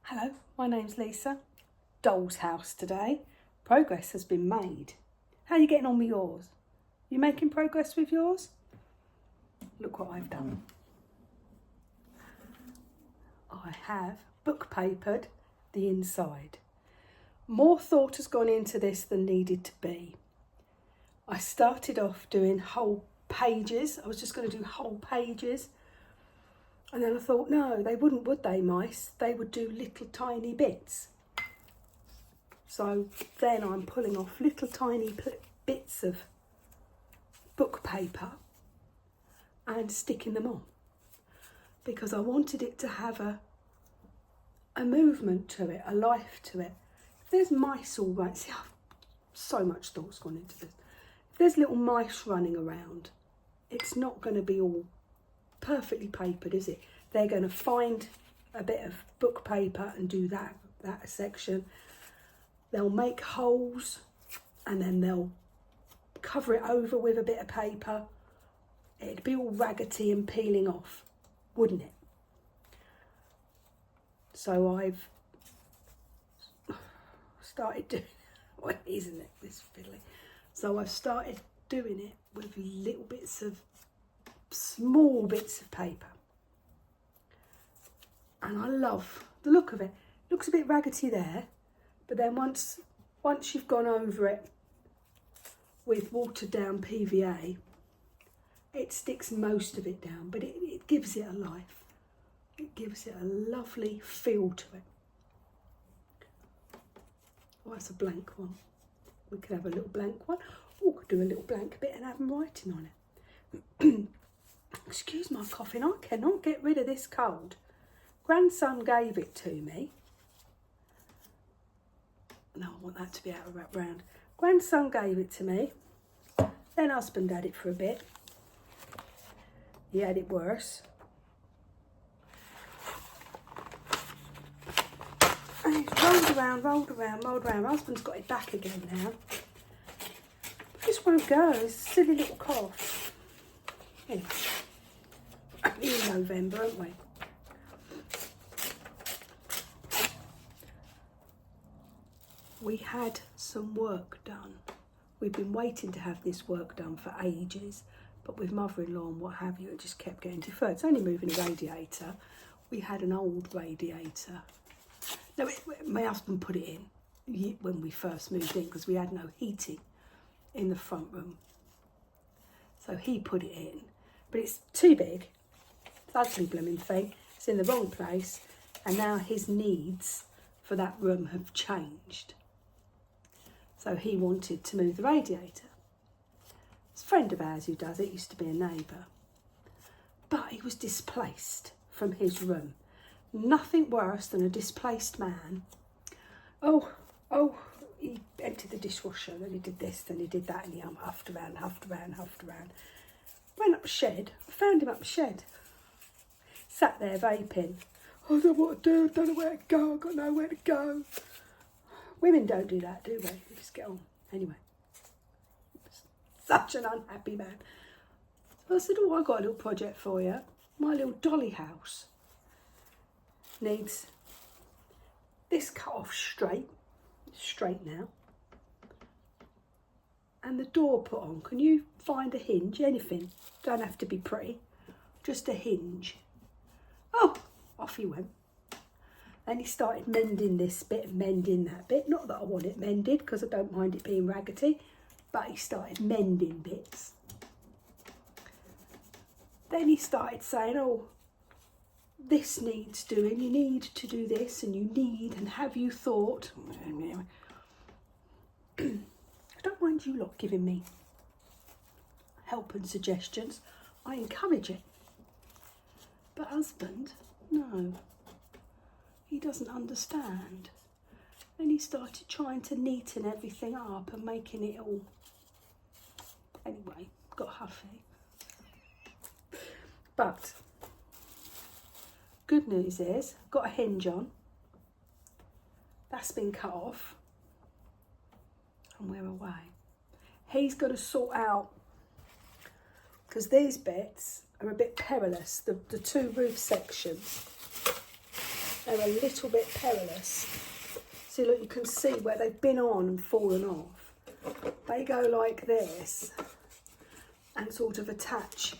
Hello, my name's Lisa. Doll's house today. Progress has been made. How are you getting on with yours? You making progress with yours? Look what I've done. I have book papered the inside. More thought has gone into this than needed to be. I started off doing whole pages. I was just going to do whole pages. And then I thought, no, they wouldn't, would they, mice? They would do little tiny bits. So then I'm pulling off little tiny bits of book paper and sticking them on, because I wanted it to have a movement to it, a life to it. If there's mice all right, see, so much thought's gone into this. If there's little mice running around, it's not going to be all perfectly papered, is it? They're going to find a bit of book paper and do that section. They'll make holes and then they'll cover it over with a bit of paper. It'd be all raggedy and peeling off, wouldn't it? So I've started doing, well, isn't it, this fiddly? So I've started doing it with little bits of, small bits of paper. And I love the look of it. It looks a bit raggedy there, but then once you've gone over it with watered down PVA, it sticks most of it down, but it gives it a life. It gives it a lovely feel to it. Oh, that's a blank one. We could have a little blank one. Oh, could do a little blank bit and have them writing on it. Excuse my coughing, I cannot get rid of this cold. Grandson gave it to me. No, I want that to be out of wrap round. Grandson gave it to me. Then husband had it for a bit. He had it worse. And it's rolled around, rolled around, rolled around. Husband's got it back again now. Just won't go. It's a silly little cough. Anyway, in November, aren't we? We had some work done. We've been waiting to have this work done for ages, but with mother-in-law and what have you, it just kept getting deferred. It's only moving a radiator. We had an old radiator. No, my husband put it in when we first moved in because we had no heating in the front room. So he put it in, but it's too big. It's ugly blooming thing. It's in the wrong place, and now his needs for that room have changed. So he wanted to move the radiator. It's a friend of ours who does it, used to be a neighbour. But he was displaced from his room. Nothing worse than a displaced man. Oh, he emptied the dishwasher, then he did this, then he did that, and he huffed around. Went up the shed, I found him up the shed. Sat there vaping. I don't know what to do, I don't know where to go, I've got nowhere to go. Women don't do that, do we? We just get on. Anyway, such an unhappy man. So I said, oh, I got a little project for you. My little dolly house needs this cut off straight now, and the door put on. Can you find a hinge? Anything, don't have to be pretty, just a hinge. Oh, off he went. Then he started mending this bit and mending that bit. Not that I want it mended because I don't mind it being raggedy, but he started mending bits. Then he started saying, oh, this needs doing, you need to do this, and you need, and have you thought? I don't mind you lot giving me help and suggestions. I encourage it. But husband, no. He doesn't understand. Then he started trying to neaten everything up and making it all. Anyway, got huffy. But good news is, got a hinge on. That's been cut off. And we're away. He's got to sort out, because these bits are a bit perilous, the two roof sections. They're a little bit perilous. See, look, you can see where they've been on and fallen off. They go like this and sort of attach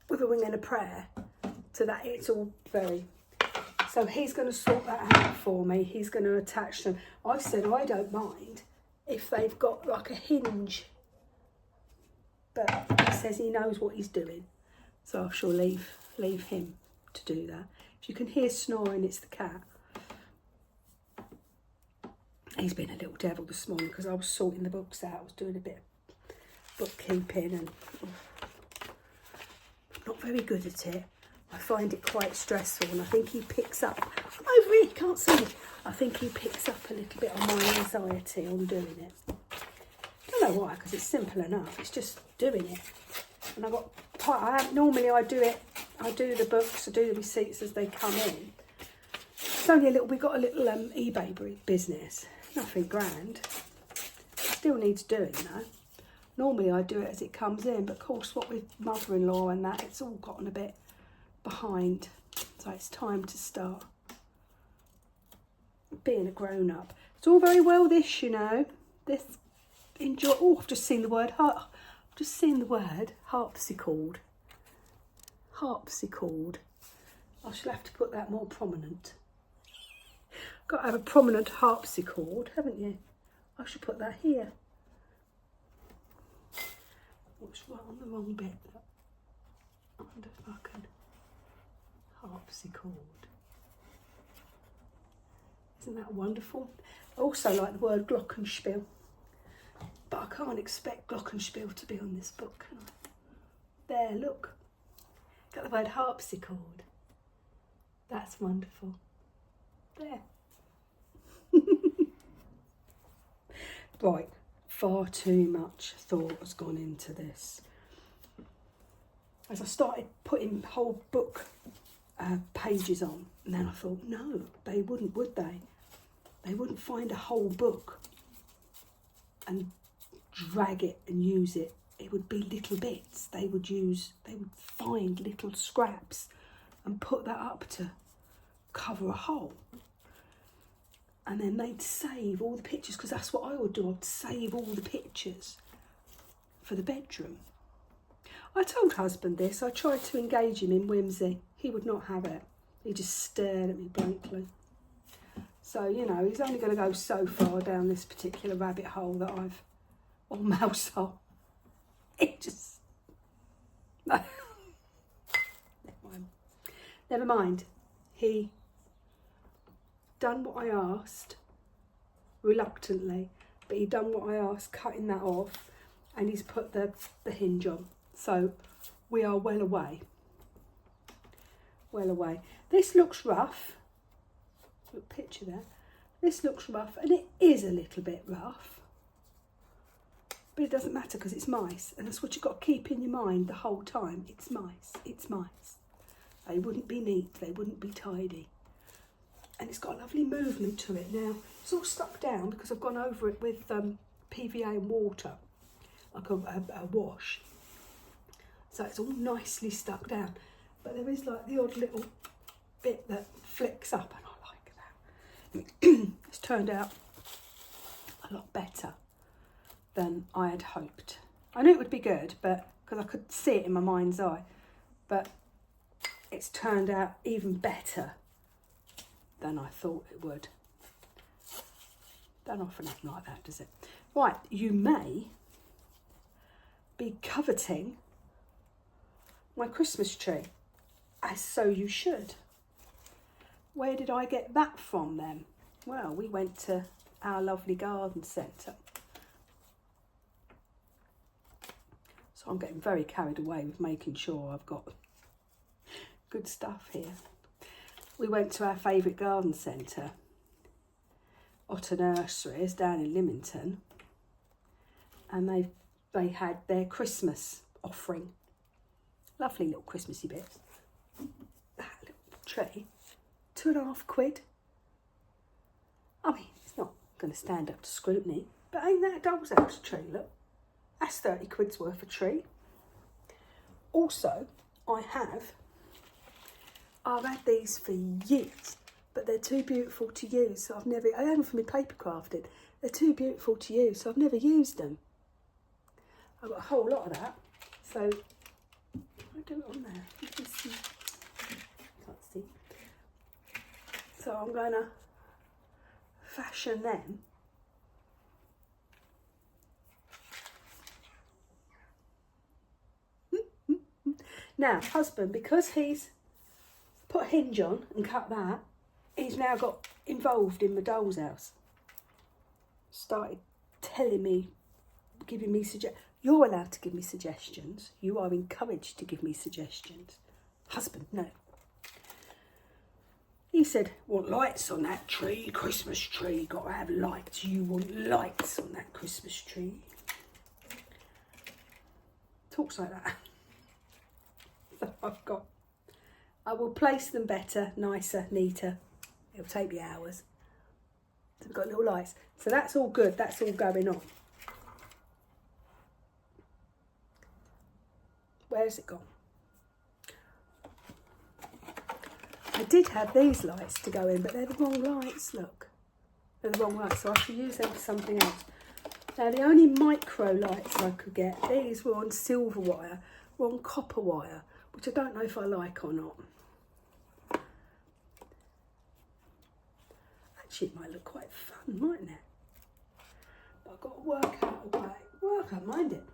with a wing and a prayer to that. It's all very... So he's going to sort that out for me. He's going to attach them. I said I don't mind if they've got like a hinge. But he says he knows what he's doing. So I shall leave him to do that. If you can hear snoring, it's the cat. He's been a little devil this morning because I was sorting the books out. I was doing a bit of bookkeeping and I'm not very good at it. I find it quite stressful and I think he picks up, I really can't see it. I think he picks up a little bit on my anxiety on doing it. I don't know why, because it's simple enough. It's just doing it. And normally I do the books, I do the receipts as they come in. It's only we got a little eBay business. Nothing grand. Still needs doing though. Normally I do it as it comes in, but of course what with mother-in-law and that, it's all gotten a bit behind. So it's time to start being a grown-up. It's all very well this, you know. This enjoy. Oh, I've just seen the word harpsichord. Harpsichord. I shall have to put that more prominent. Got to have a prominent harpsichord, haven't you? I should put that here. What's right on the wrong bit? I wonder if I can. Harpsichord. Isn't that wonderful? I also like the word glockenspiel. But I can't expect glockenspiel to be on this book, can I? There, look. Got the word harpsichord. That's wonderful. There. Right, far too much thought has gone into this. As I started putting whole book pages on, and then I thought, no, they wouldn't, would they? They wouldn't find a whole book and drag it and use it. It would be little bits. They would find little scraps and put that up to cover a hole. And then they'd save all the pictures, because that's what I would do. I'd save all the pictures for the bedroom. I told husband this. I tried to engage him in whimsy. He would not have it. He just stared at me blankly. So, you know, he's only going to go so far down this particular rabbit hole or mouse hole. It just... No. Never mind. He done what I asked, reluctantly, but he done what I asked, cutting that off, and he's put the hinge on. So we are well away. Well away. This looks rough. Look, picture there. This looks rough, and it is a little bit rough. But it doesn't matter because it's mice, and that's what you've got to keep in your mind the whole time. It's mice. It's mice. They wouldn't be neat. They wouldn't be tidy. And it's got a lovely movement to it now. It's all stuck down because I've gone over it with PVA and water, like a wash. So it's all nicely stuck down. But there is like the odd little bit that flicks up, and I like that. It's turned out a lot better than I had hoped. I knew it would be good, but because I could see it in my mind's eye, but it's turned out even better than I thought it would. Don't often happen like that, does it? Right, you may be coveting my Christmas tree, as so you should. Where did I get that from then? Well, we went to our lovely garden centre. So I'm getting very carried away with making sure I've got good stuff here. We went to our favourite garden centre, Otter Nurseries down in Lymington, and they had their Christmas offering. Lovely little Christmassy bits. That little tree, £2.50. I mean, it's not going to stand up to scrutiny, but ain't that a doll's house tree? Look, that's 30 quid's worth of tree. Also, I I've had these for years, but they're too beautiful to use, so I've never, I had them for my paper crafting. They're too beautiful to use, so I've never used them. I've got a whole lot of that, so I do it on there. You can see. Can't see. So I'm going to fashion them. Now, husband, because he's put a hinge on and cut that, he's now got involved in my doll's house. Started telling me, giving me suggestions. You're allowed to give me suggestions. You are encouraged to give me suggestions. Husband, no. He said, want lights on that tree, Christmas tree, got to have lights. You want lights on that Christmas tree. Talks like that. So I will place them better, nicer, neater. It'll take me hours. So we've got little lights. So that's all good, that's all going on. Where's it gone? I did have these lights to go in, but they're the wrong lights, look. They're the wrong lights, so I should use them for something else. Now, the only micro lights I could get, these were on silver wire, were on copper wire, which I don't know if I like or not. Actually, it might look quite fun, mightn't it? But I've got to work out a way. Well, I can't mind it.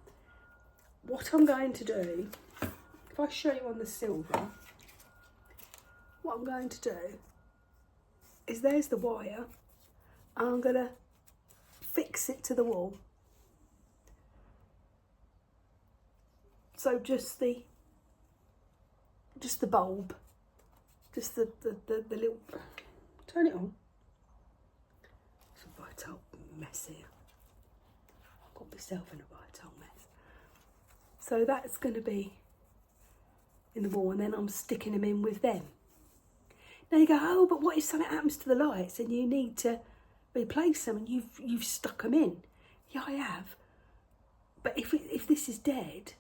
What I'm going to do, if I show you on the silver, what I'm going to do is there's the wire, and I'm going to fix it to the wall. So just the bulb, just the little, turn it on. It's a right old mess here. I've got myself in a right old mess. So that's going to be in the wall, and then I'm sticking them in with them. Now you go, oh, but what if something happens to the lights and you need to replace them and you've stuck them in? Yeah, I have. But if this is dead,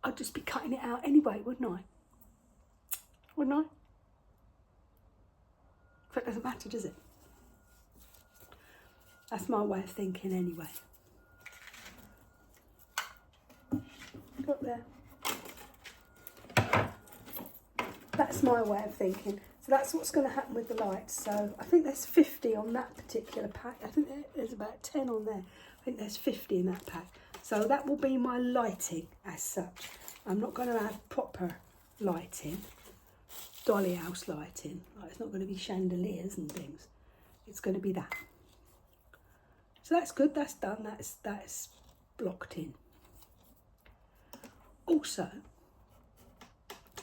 I'd just be cutting it out anyway, wouldn't I? Wouldn't I? But it doesn't matter, does it? That's my way of thinking anyway. Got there. That's my way of thinking. So that's what's going to happen with the lights. So I think there's 50 on that particular pack. I think there's about 10 on there. I think there's 50 in that pack. So that will be my lighting as such. I'm not going to have proper lighting, dolly house lighting. Like, it's not going to be chandeliers and things. It's going to be that. So that's good. That's done. That's blocked in. Also,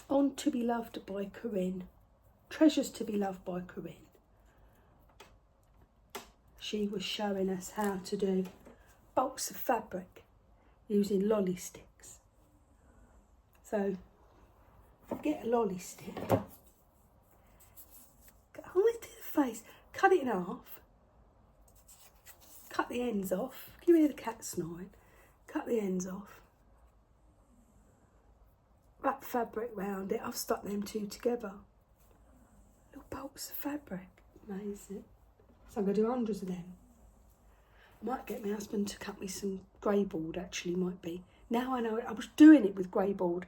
on To Be Loved by Corrine, Treasures to Be Loved by Corrine, she was showing us how to do bolts of fabric using lolly sticks. So get a lolly stick, always do the face, cut it in half, cut the ends off, give me the cat snoring, cut the ends off, wrap fabric round it. I've stuck them two together. Little bolts of fabric. Amazing. So I'm going to do hundreds of them. I might get my husband to cut me some grey board, actually, might be. Now I know it. I was doing it with grey board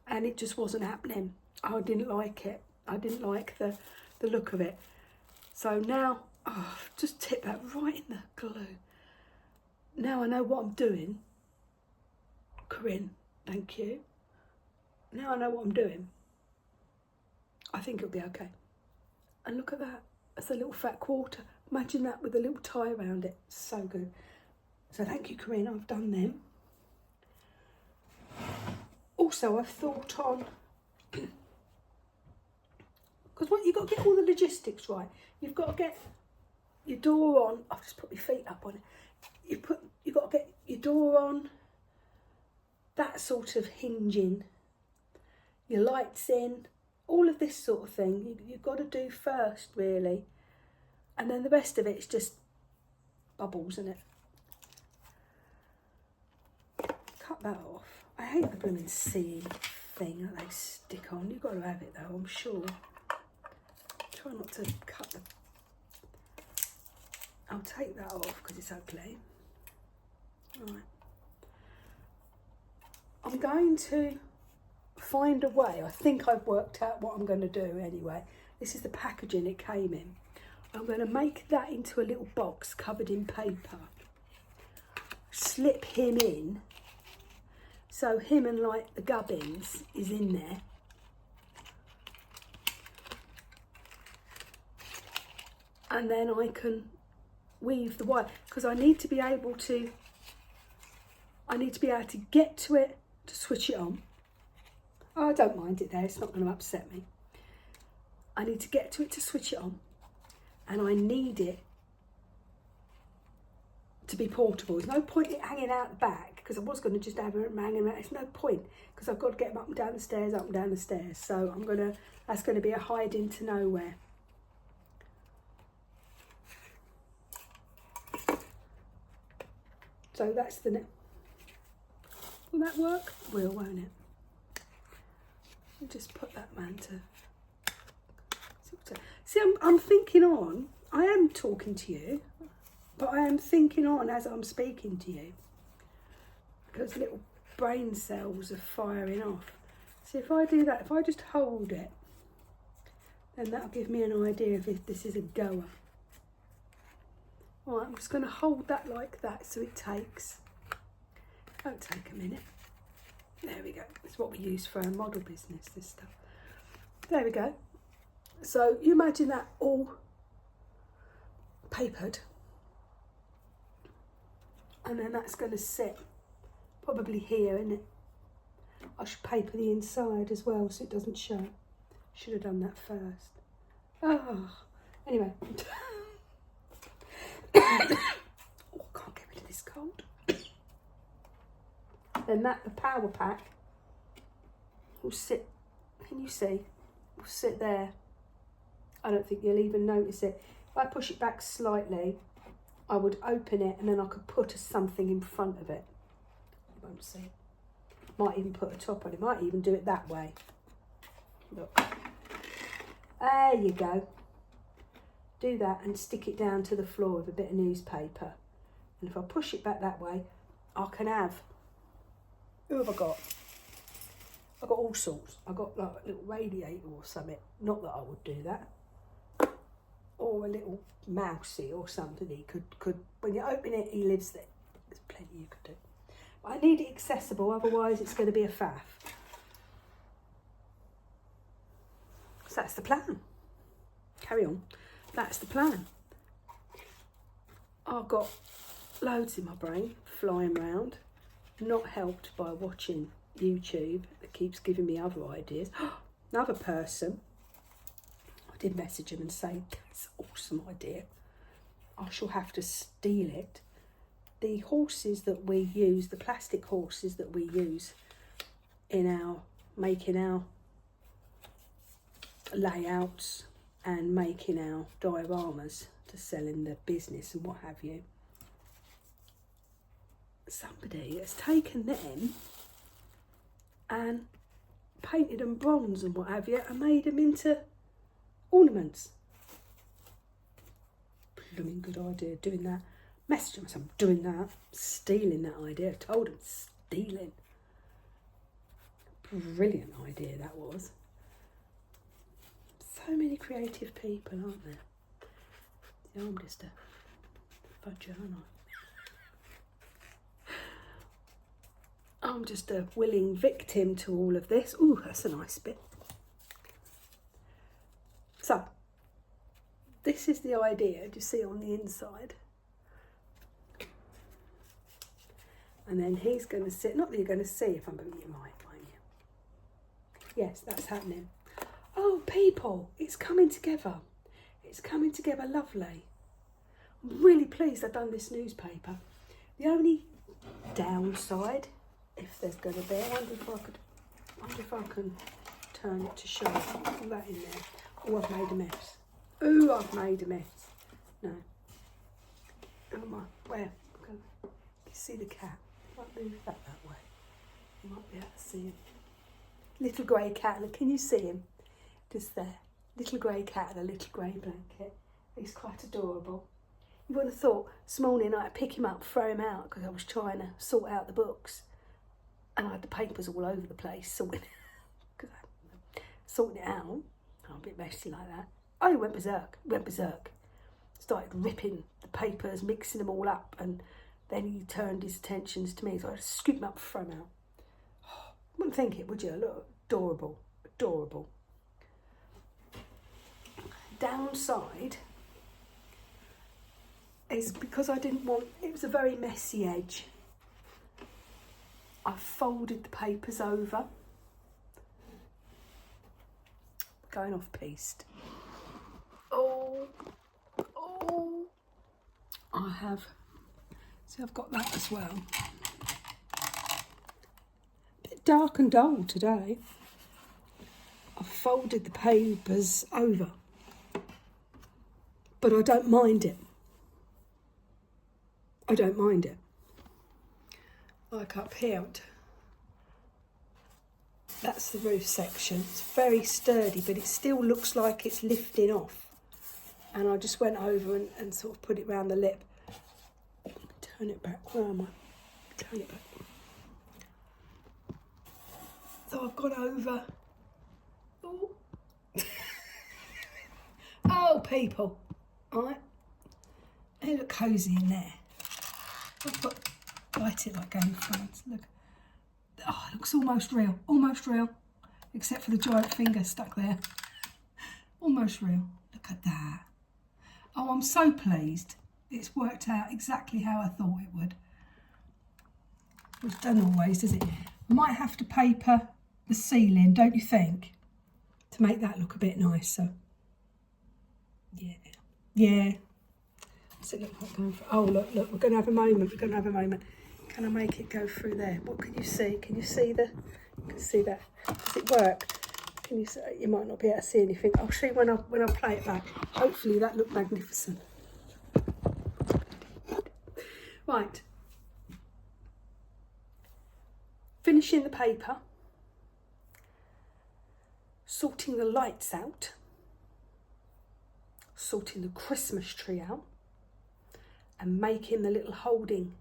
and it just wasn't happening. I didn't like it. I didn't like the look of it. So now, just tip that right in the glue. Now I know what I'm doing. Corrine, thank you. Now I know what I'm doing. I think it'll be okay. And look at that. That's a little fat quarter. Imagine that with a little tie around it. So good. So thank you, Corrine. I've done them. Also, I've thought on, because what you've got to get all the logistics right. You've got to get your door on. I've just put my feet up on it. You've got to get your door on. That sort of hinging. Your lights in. All of this sort of thing. You've got to do first, really. And then the rest of it's just bubbles, isn't it? Cut that off. I hate the blooming seam thing that they stick on. You've got to have it though, I'm sure. Try not to cut the... I'll take that off because it's ugly. Right. I'm going to find a way. I think I've worked out what I'm going to do anyway. This is the packaging it came in. I'm going to make that into a little box covered in paper. Slip him in. So him and like the gubbins is in there. And then I can weave the wire because I need to be able to get to it to switch it on. Oh, I don't mind it there, it's not going to upset me. I need to get to it to switch it on, and I need it to be portable. There's no point it hanging out the back because I was going to just have it hanging around. There's no point because I've got to get them up and down the stairs, up and down the stairs. So that's going to be a hide into nowhere. So that's the net. Will that work? Will, won't it? I'll just put that man to... See, I'm thinking on. I am talking to you, but I am thinking on as I'm speaking to you. Because little brain cells are firing off. So if I do that, if I just hold it, then that'll give me an idea of if this is a goer. Alright, I'm just going to hold that like that so it takes... Won't take a minute. There we go. It's what we use for our model business, this stuff. There we go. So you imagine that all papered. And then that's going to sit probably here, isn't it? I should paper the inside as well so it doesn't show. Should have done that first. Oh, anyway. Oh, I can't get rid of this cold. Then the power pack will sit, can you see? Will sit there. I don't think you'll even notice it. If I push it back slightly, I would open it and then I could put something in front of it. You won't see it. Might even put a top on it. Might even do it that way. Look. There you go. Do that and stick it down to the floor with a bit of newspaper. And if I push it back that way, I can have... Who have I got? I've got all sorts. I've got like a little radiator or something. Not that I would do that. Or a little mousey or something. He could when you open it, he lives there. There's plenty you could do. But I need it accessible, otherwise it's going to be a faff. So that's the plan. Carry on. That's the plan. I've got loads in my brain flying round. Not helped by watching YouTube that keeps giving me other ideas. Another person, I did message him and say, that's an awesome idea. I shall have to steal it. The horses that we use, the plastic horses that we use in making our layouts and making our dioramas to sell in the business and what have you. Somebody has taken them and painted them bronze and what have you and made them into ornaments. Blooming good idea doing that. Message them, I'm doing that, stealing that idea. I told him stealing. Brilliant idea that was. So many creative people, aren't there? Yeah, I'm just a fudger, aren't I? I'm just a willing victim to all of this. Ooh, that's a nice bit. So, this is the idea, do you see on the inside? And then he's going to sit, not that you're going to see if I'm going to get my won't you? Yes, that's happening. Oh, people, it's coming together. It's coming together lovely. I'm really pleased I've done this newspaper. The only downside, if there's going to be, I wonder if I can turn it to show all that in there. Oh, I've made a mess. Oh, I've made a mess. No. Oh my, where? You see the cat? I might move that way. You might be able to see it. little grey cat. Look, can you see him? Just there. Little grey cat and a little grey blanket. He's quite adorable. You wouldn't have thought this morning I'd pick him up, throw him out, because I was trying to sort out the books. And I had the papers all over the place, sorting it out. I'm a bit messy like that. Oh, he went berserk. Started ripping the papers, mixing them all up, and then he turned his attentions to me, so I just scooped him up, throw him out. Oh, wouldn't think it, would you? Look, adorable, adorable. Downside is because I didn't want, it was a very messy edge. I folded the papers over. Going off piste. Oh, I have, see, I've got that as well. A bit dark and dull today. I've folded the papers over, but I don't mind it. I don't mind it. Like up here, that's the roof section. It's very sturdy, but it still looks like it's lifting off. And I just went over and sort of put it round the lip. Turn it back. Where am I? Turn it back. So I've gone over. Oh, oh, people. All right. They look cosy in there. I've got light it like Game of Thrones. Look. Oh, it looks almost real. Almost real. Except for the giant finger stuck there. Almost real. Look at that. Oh, I'm so pleased. It's worked out exactly how I thought it would. Which doesn't always, does it? Might have to paper the ceiling, don't you think? To make that look a bit nicer. Yeah. Yeah. What's it look like going for? Oh, look, we're going to have a moment. We're going to have a moment. Can I make it go through there? What can you see? Can you see the? You can see that. Does it work? Can you see? You might not be able to see anything. I'll show you when I play it back. Hopefully that looked magnificent. Right. Finishing the paper. Sorting the lights out. Sorting the Christmas tree out. And making the little holding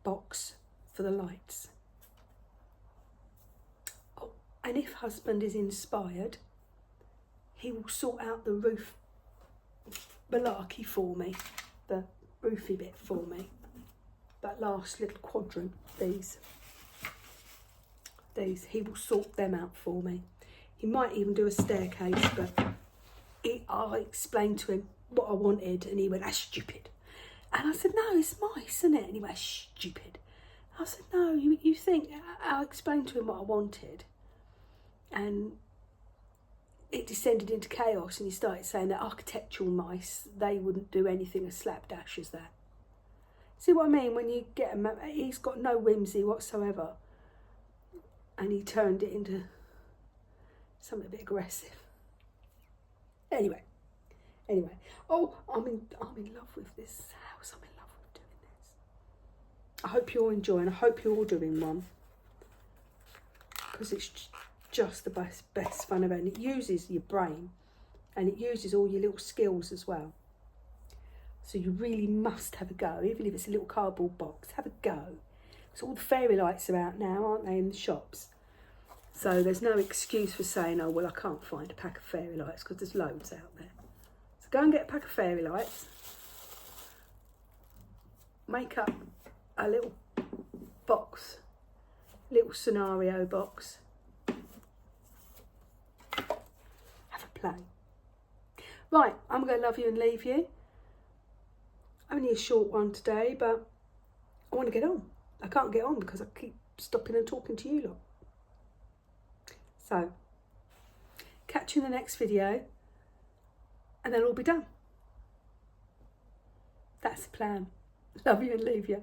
box for the lights. Oh, and if husband is inspired, he will sort out the roof malarkey for me, the roofy bit for me, that last little quadrant, these, he will sort them out for me. He might even do a staircase, but I explained to him what I wanted and he went, that's stupid. And I said, no, it's nice, isn't it? And he went, stupid. I said, no, you think, I explained to him what I wanted. And it descended into chaos and he started saying that architectural mice, they wouldn't do anything as slapdash as that. See what I mean? When you get him, he's got no whimsy whatsoever. And he turned it into something a bit aggressive. Anyway. Oh, I'm in love with this house. I'm in love with doing this. I hope you're enjoying. I hope you're all doing one. Because it's just the best fun ever. And it uses your brain. And it uses all your little skills as well. So you really must have a go. Even if it's a little cardboard box, have a go. Because all the fairy lights are out now, aren't they, in the shops? So there's no excuse for saying, oh, well, I can't find a pack of fairy lights because there's loads out there. So go and get a pack of fairy lights. Make up a little box, little scenario box. Have a play. Right, I'm going to love you and leave you. Only a short one today, but I want to get on. I can't get on because I keep stopping and talking to you lot. So, catch you in the next video and they'll all be done. That's the plan. Love you and leave you.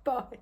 Bye.